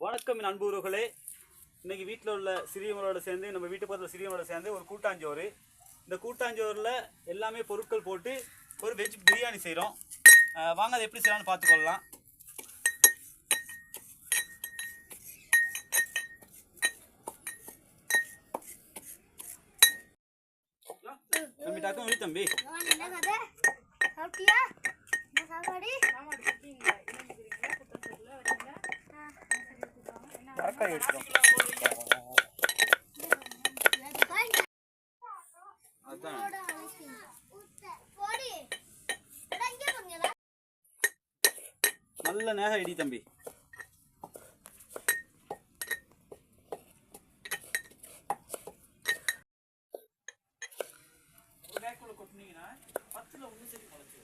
வணக்கம் என் அன்புறவுகளே. இன்னைக்கு வீட்டில் உள்ள சிறியவங்களோட சேர்ந்து நம்ம வீட்டு பக்கத்தில் சிறியவங்களோட சேர்ந்து ஒரு கூட்டாஞ்சோறு. இந்த கூட்டாஞ்சோறில் எல்லாமே பொருட்கள் போட்டு ஒரு வெஜ் பிரியாணி செய்கிறோம். வாங்க அதை எப்படி செய்யலாம்னு பார்த்துக்கொள்ளலாம். தம்பி டக்கம் வை தம்பி. நல்ல நேக இடி தம்பி. ஒரு பேக்குள்ள கொட்டினீங்கன்னா 10ல் 1 சரி முளைச்சு.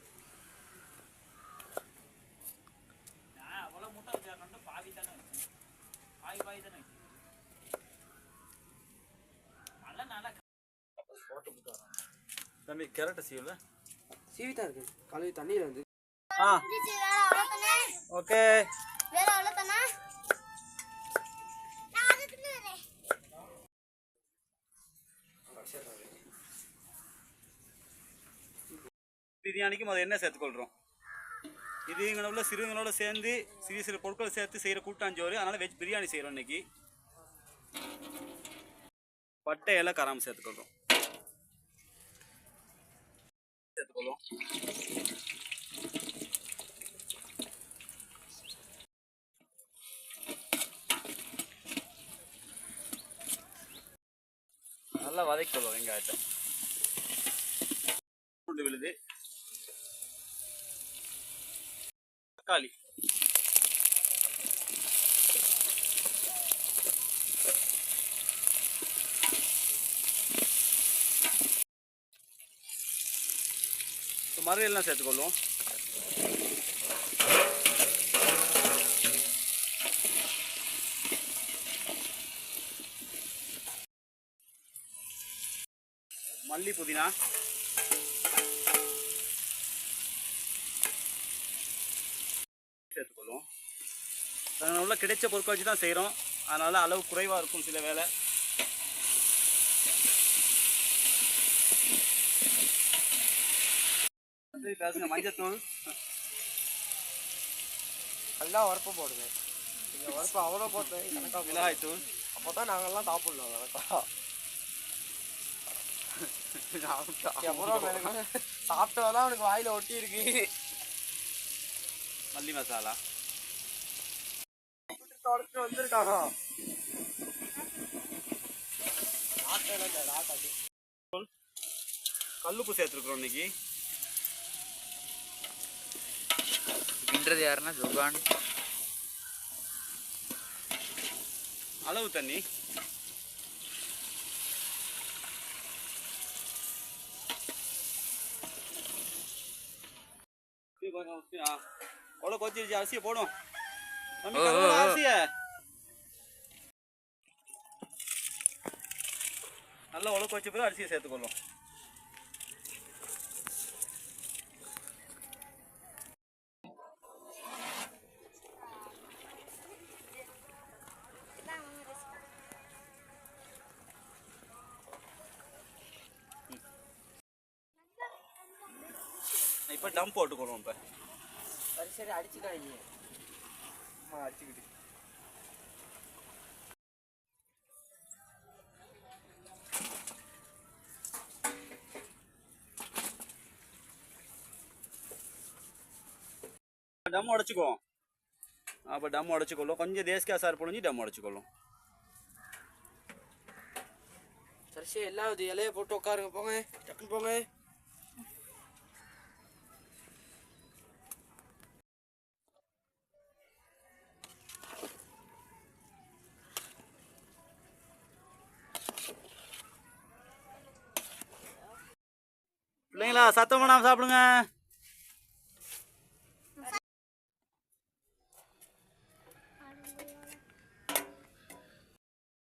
அவ்வளோ மூட்டை வச்சா பாதி தானே வச்சு பாதி தானே வச்சு நல்லா நல்லா தம்பி. கேரட்டை சீவில சீவிதான் இருக்கு. கழுவி தண்ணியில் வந்து ஓகே. பிரியாணிக்கு முதல்ல என்ன சேர்த்துக்கொள்கிறோம். இது இங்கே உள்ள சிறுவங்களோட சேர்ந்து சிறு சிறு பொருட்களை சேர்த்து செய்கிற கூட்டாஞ்சோறு. அதனால் வெஜ் பிரியாணி செய்கிறோம். இன்னைக்கு பட்டை இலை கராமல் சேர்த்துக்கொள்கிறோம். நல்லா வதக்கிக்கொள்வோம். வெங்காயத்தை பூண்டு விழுது, தக்காளி, மறையெல்லாம் சேர்த்துக்கொள்வோம். மல்லி, புதினா, சேர்த்துக்கொள்வோம். நாங்கள் உள்ள கிடைச்ச பொருட்கள் வச்சு தான் செய்கிறோம். அதனால் அளவு குறைவாக இருக்கும் சில வேலை. பேசுங்க. மஞ்சத்தூள் நல்லா உரப்பு போடுங்க. நீங்கள் உரப்பு அவ்வளோ போட்டு கணக்காக. மிளகாய்த்தூள். அப்போ தான் நாங்கள்லாம் சாப்பிட்லாம் கணக்கா. சாப்பிட்டதெல்லாம் அவனுக்கு வாயில் ஒட்டி இருக்கு. மல்லி மசாலா தொடச்சு வந்துருக்காங்க. கல்லுப்பு சேர்த்துருக்குறோம் இன்னைக்கு. கிண்டுறது யாருன்னா ஜுகான். அளவு தண்ணி, கொச்சிருச்சு. அரிசியை போடும் அரிசிய நல்லா உலக்க வச்ச பிறகு அரிசியை சேர்த்துக்கொள்ளும். இப்போ டம் போட்டுக்கணும். இப்போ சரி சரி அடிச்சுக்காங்க. அடிச்சுக்கிட்டு டம் உடச்சிக்குவோம். அப்போ டம் உடச்சிக்கொள்ளும். கொஞ்சம் தேசிக்காய் சார் பொழிஞ்சு டம் உடச்சிக்கொள்ளும். சரிசே எல்லாம் இலையை போட்டு உட்காருங்க. போங்க டக்குன்னு போங்க. பிள்ளைங்களா சத்தம் பண்ணாம சாப்பிடுங்க.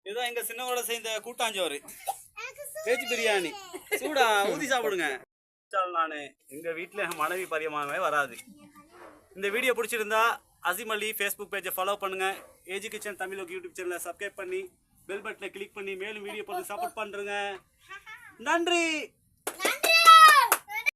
இதுதான் எங்க சின்னவோட சேர்ந்த கூட்டாஞ்சோறு வெஜ் பிரியாணி. சூடா ஊதி சாப்பிடுங்க. நான் எங்க வீட்டில் மனைவி பரியமானவே வராது. இந்த வீடியோ பிடிச்சிருந்தா அசீம் அலி ஃபேஸ்புக் பேஜை ஃபாலோ பண்ணுங்கள். ஏஜி கிச்சன் தமிழ் யூடியூப் சேனலை சப்ஸ்கிரைப் பண்ணி பெல் பட்டனை கிளிக் பண்ணி மேலும் வீடியோ போட்டு சப்போர்ட் பண்ணுறேங்க. நன்றி.